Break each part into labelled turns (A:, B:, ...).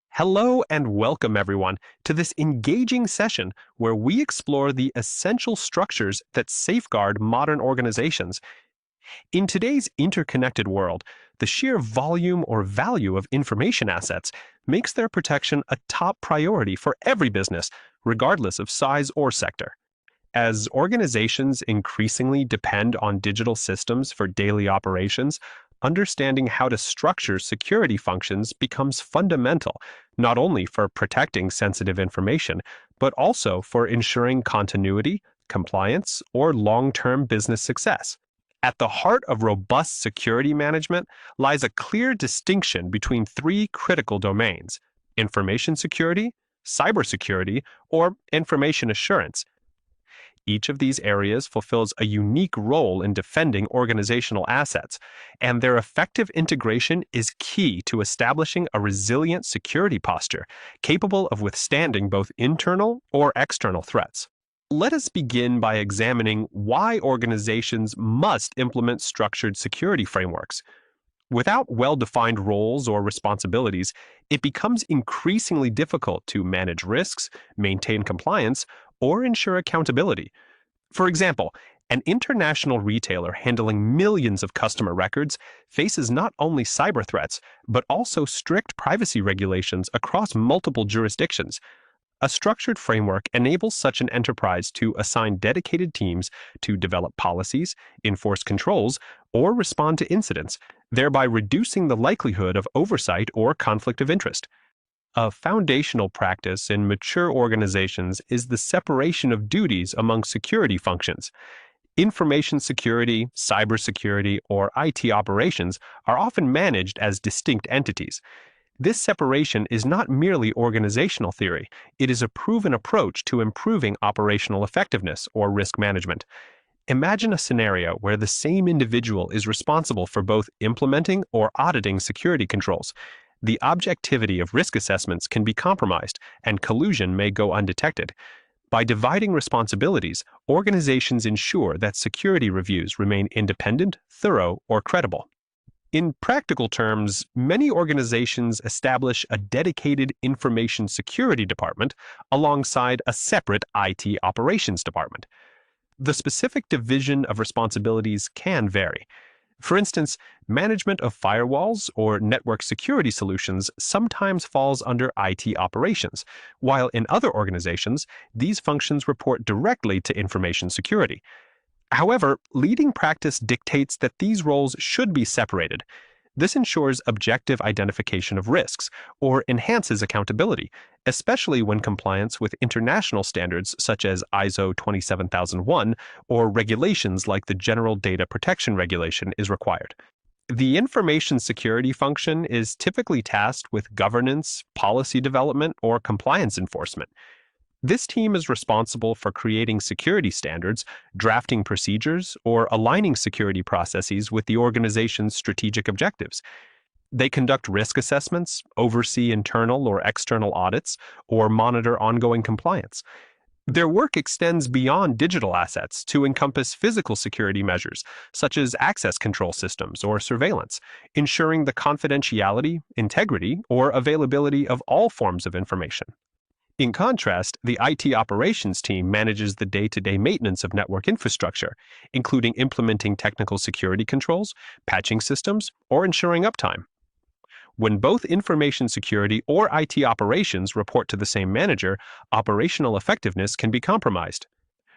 A: Hello and welcome everyone to this engaging session where we explore the essential structures that safeguard modern organizations. In today's interconnected world, the sheer volume or value of information assets makes their protection a top priority for every business, regardless of size or sector. As organizations increasingly depend on digital systems for daily operations, understanding how to structure security functions becomes fundamental, not only for protecting sensitive information, but also for ensuring continuity, compliance, or long-term business success. At the heart of robust security management lies a clear distinction between three critical domains: information security, cybersecurity, or information assurance. Each of these areas fulfills a unique role in defending organizational assets, and their effective integration is key to establishing a resilient security posture capable of withstanding both internal or external threats. Let us begin by examining why organizations must implement structured security frameworks. Without well-defined roles or responsibilities, it becomes increasingly difficult to manage risks, maintain compliance, or ensure accountability. For example, an international retailer handling millions of customer records faces not only cyber threats, but also strict privacy regulations across multiple jurisdictions. A structured framework enables such an enterprise to assign dedicated teams to develop policies, enforce controls, or respond to incidents, thereby reducing the likelihood of oversight or conflict of interest. A foundational practice in mature organizations is the separation of duties among security functions. Information security, cybersecurity, or IT operations are often managed as distinct entities. This separation is not merely organizational theory, it is a proven approach to improving operational effectiveness or risk management. Imagine a scenario where the same individual is responsible for both implementing or auditing security controls. The objectivity of risk assessments can be compromised, and collusion may go undetected. By dividing responsibilities, organizations ensure that security reviews remain independent, thorough, or credible. In practical terms, many organizations establish a dedicated information security department alongside a separate IT operations department. The specific division of responsibilities can vary. For instance, management of firewalls or network security solutions sometimes falls under IT operations, while in other organizations, these functions report directly to information security. However, leading practice dictates that these roles should be separated. This ensures objective identification of risks or enhances accountability, especially when compliance with international standards such as ISO 27001 or regulations like the General Data Protection Regulation is required. The information security function is typically tasked with governance, policy development, or compliance enforcement. This team is responsible for creating security standards, drafting procedures, or aligning security processes with the organization's strategic objectives. They conduct risk assessments, oversee internal or external audits, or monitor ongoing compliance. Their work extends beyond digital assets to encompass physical security measures, such as access control systems or surveillance, ensuring the confidentiality, integrity, or availability of all forms of information. In contrast, the IT operations team manages the day-to-day maintenance of network infrastructure, including implementing technical security controls, patching systems, or ensuring uptime. When both information security or IT operations report to the same manager, operational effectiveness can be compromised.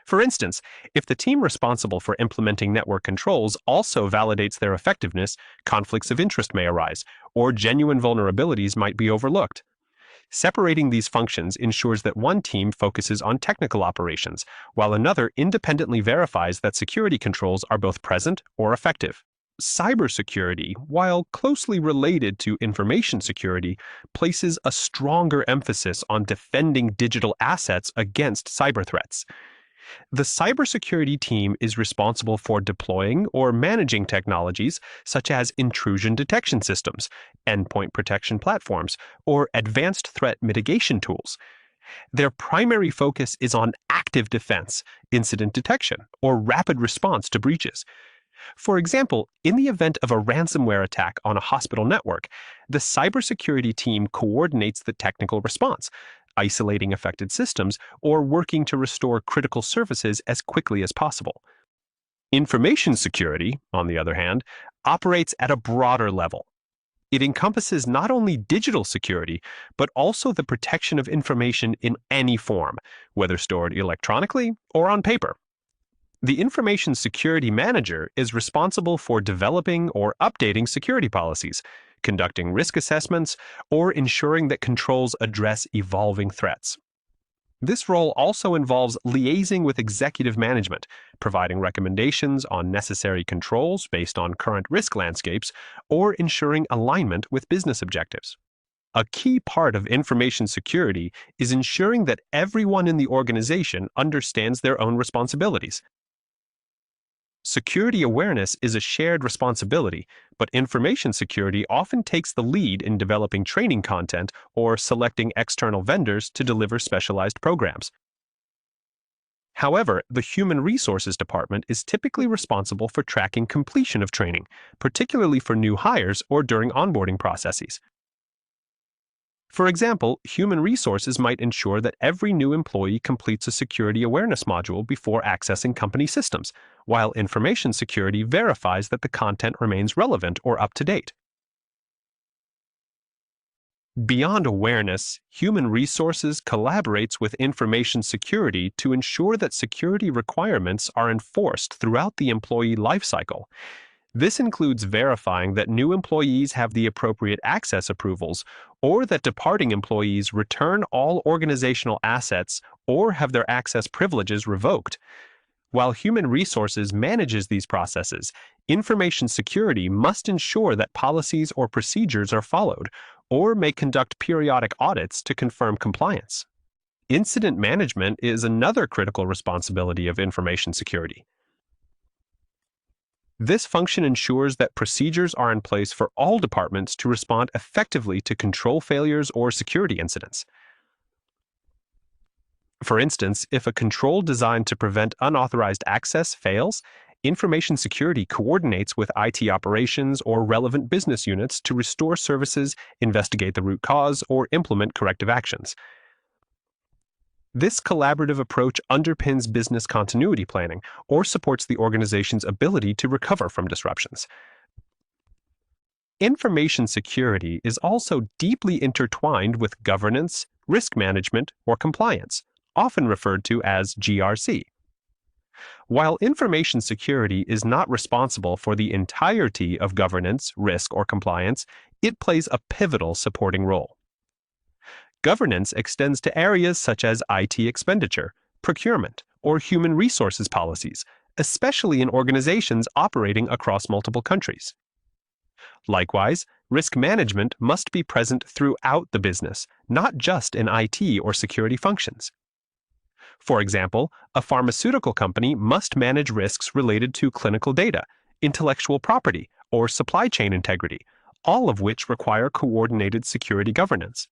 A: For instance, if the team responsible for implementing network controls also validates their effectiveness, conflicts of interest may arise, or genuine vulnerabilities might be overlooked. Separating these functions ensures that one team focuses on technical operations, while another independently verifies that security controls are both present or effective. Cybersecurity, while closely related to information security, places a stronger emphasis on defending digital assets against cyber threats. The cybersecurity team is responsible for deploying or managing technologies such as intrusion detection systems, endpoint protection platforms, or advanced threat mitigation tools. Their primary focus is on active defense, incident detection, or rapid response to breaches. For example, in the event of a ransomware attack on a hospital network, the cybersecurity team coordinates the technical response, isolating affected systems or working to restore critical services as quickly as possible. Information security, on the other hand, operates at a broader level. It encompasses not only digital security, but also the protection of information in any form, whether stored electronically or on paper. The Information Security Manager is responsible for developing or updating security policies, conducting risk assessments, or ensuring that controls address evolving threats. This role also involves liaising with executive management, providing recommendations on necessary controls based on current risk landscapes, or ensuring alignment with business objectives. A key part of information security is ensuring that everyone in the organization understands their own responsibilities. Security awareness is a shared responsibility, but information security often takes the lead in developing training content or selecting external vendors to deliver specialized programs. However, the Human Resources Department is typically responsible for tracking completion of training, particularly for new hires or during onboarding processes. For example, human resources might ensure that every new employee completes a security awareness module before accessing company systems, while information security verifies that the content remains relevant or up to date. Beyond awareness, human resources collaborates with information security to ensure that security requirements are enforced throughout the employee lifecycle. This includes verifying that new employees have the appropriate access approvals, or that departing employees return all organizational assets or have their access privileges revoked. While human resources manages these processes, information security must ensure that policies or procedures are followed, or may conduct periodic audits to confirm compliance. Incident management is another critical responsibility of information security. This function ensures that procedures are in place for all departments to respond effectively to control failures or security incidents. For instance, if a control designed to prevent unauthorized access fails, information security coordinates with IT operations or relevant business units to restore services, investigate the root cause, or implement corrective actions. This collaborative approach underpins business continuity planning or supports the organization's ability to recover from disruptions. Information security is also deeply intertwined with governance, risk management, or compliance, often referred to as GRC. While information security is not responsible for the entirety of governance, risk, or compliance, it plays a pivotal supporting role. Governance extends to areas such as IT expenditure, procurement, or human resources policies, especially in organizations operating across multiple countries. Likewise, risk management must be present throughout the business, not just in IT or security functions. For example, a pharmaceutical company must manage risks related to clinical data, intellectual property, or supply chain integrity, all of which require coordinated security governance.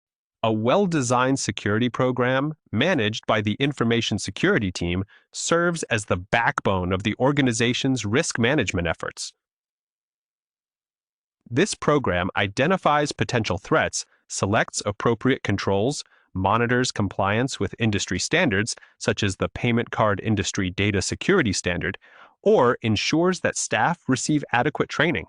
A: A well-designed security program, managed by the information security team, serves as the backbone of the organization's risk management efforts. This program identifies potential threats, selects appropriate controls, monitors compliance with industry standards, such as the Payment Card Industry Data Security Standard, or ensures that staff receive adequate training.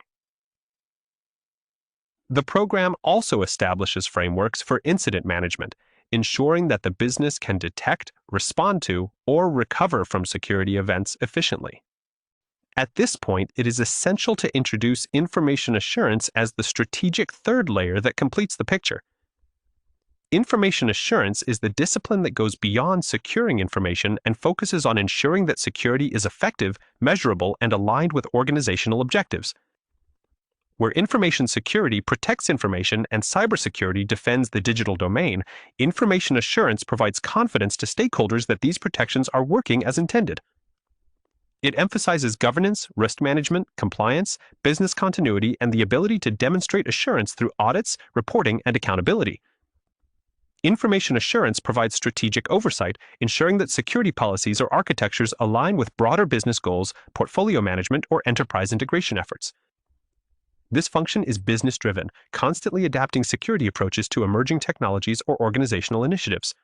A: The program also establishes frameworks for incident management, ensuring that the business can detect, respond to, or recover from security events efficiently. At this point, it is essential to introduce information assurance as the strategic third layer that completes the picture. Information assurance is the discipline that goes beyond securing information and focuses on ensuring that security is effective, measurable, and aligned with organizational objectives. Where information security protects information and cybersecurity defends the digital domain, information assurance provides confidence to stakeholders that these protections are working as intended. It emphasizes governance, risk management, compliance, business continuity, and the ability to demonstrate assurance through audits, reporting, and accountability. Information assurance provides strategic oversight, ensuring that security policies or architectures align with broader business goals, portfolio management, or enterprise integration efforts. This function is business-driven, constantly adapting security approaches to emerging technologies or organizational initiatives.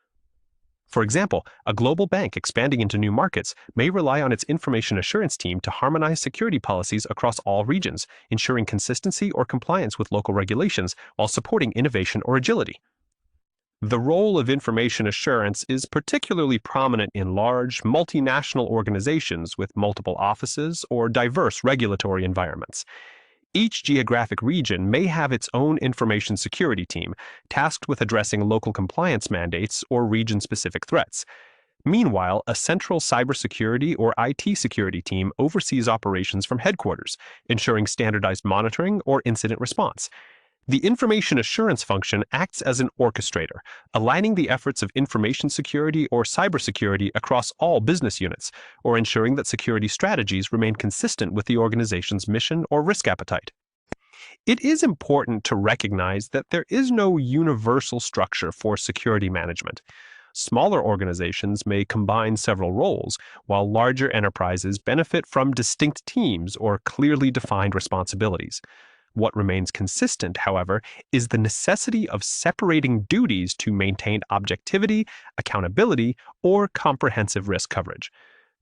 A: For example, a global bank expanding into new markets may rely on its information assurance team to harmonize security policies across all regions, ensuring consistency or compliance with local regulations while supporting innovation or agility. The role of information assurance is particularly prominent in large, multinational organizations with multiple offices or diverse regulatory environments. Each geographic region may have its own information security team, tasked with addressing local compliance mandates or region-specific threats. Meanwhile, a central cybersecurity or IT security team oversees operations from headquarters, ensuring standardized monitoring or incident response. The information assurance function acts as an orchestrator, aligning the efforts of information security or cybersecurity across all business units, or ensuring that security strategies remain consistent with the organization's mission or risk appetite. It is important to recognize that there is no universal structure for security management. Smaller organizations may combine several roles, while larger enterprises benefit from distinct teams or clearly defined responsibilities. What remains consistent, however, is the necessity of separating duties to maintain objectivity, accountability, or comprehensive risk coverage.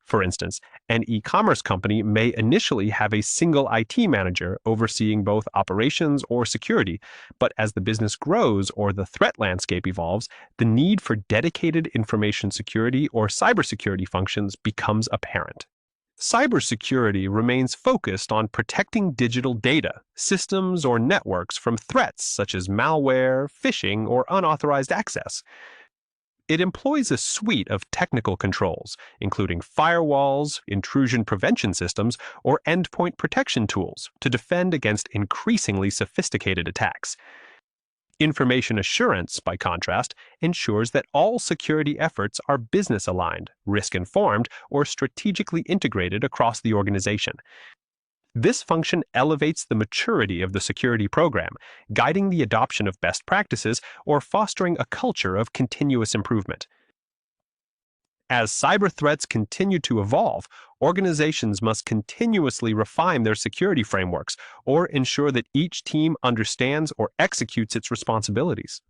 A: For instance, an e-commerce company may initially have a single IT manager overseeing both operations or security, but as the business grows or the threat landscape evolves, the need for dedicated information security or cybersecurity functions becomes apparent. Cybersecurity remains focused on protecting digital data, systems, or networks from threats such as malware, phishing, or unauthorized access. It employs a suite of technical controls, including firewalls, intrusion prevention systems, or endpoint protection tools, to defend against increasingly sophisticated attacks. Information assurance, by contrast, ensures that all security efforts are business-aligned, risk-informed, or strategically integrated across the organization. This function elevates the maturity of the security program, guiding the adoption of best practices or fostering a culture of continuous improvement. As cyber threats continue to evolve, organizations must continuously refine their security frameworks or ensure that each team understands or executes its responsibilities.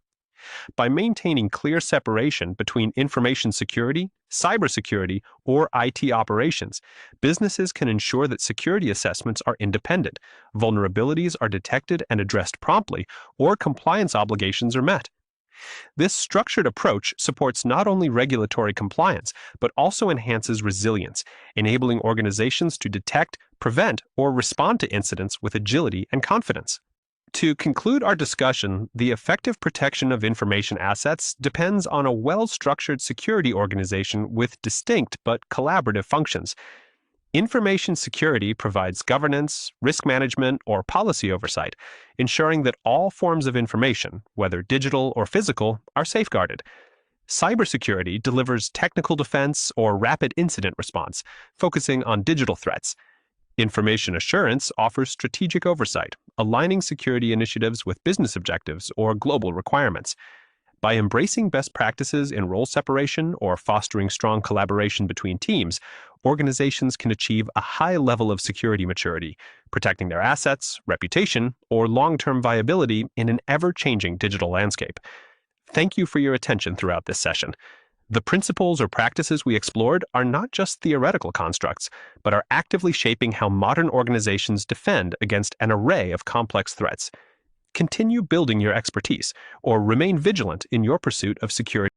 A: By maintaining clear separation between information security, cybersecurity, or IT operations, businesses can ensure that security assessments are independent, vulnerabilities are detected and addressed promptly, or compliance obligations are met. This structured approach supports not only regulatory compliance, but also enhances resilience, enabling organizations to detect, prevent, or respond to incidents with agility and confidence. To conclude our discussion, the effective protection of information assets depends on a well-structured security organization with distinct but collaborative functions. Information security provides governance, risk management, or policy oversight, ensuring that all forms of information, whether digital or physical, are safeguarded. Cybersecurity delivers technical defense or rapid incident response, focusing on digital threats. Information assurance offers strategic oversight, aligning security initiatives with business objectives or global requirements. By embracing best practices in role separation or fostering strong collaboration between teams, organizations can achieve a high level of security maturity, protecting their assets, reputation, or long-term viability in an ever-changing digital landscape. Thank you for your attention throughout this session. The principles or practices we explored are not just theoretical constructs, but are actively shaping how modern organizations defend against an array of complex threats. Continue building your expertise, or remain vigilant in your pursuit of security.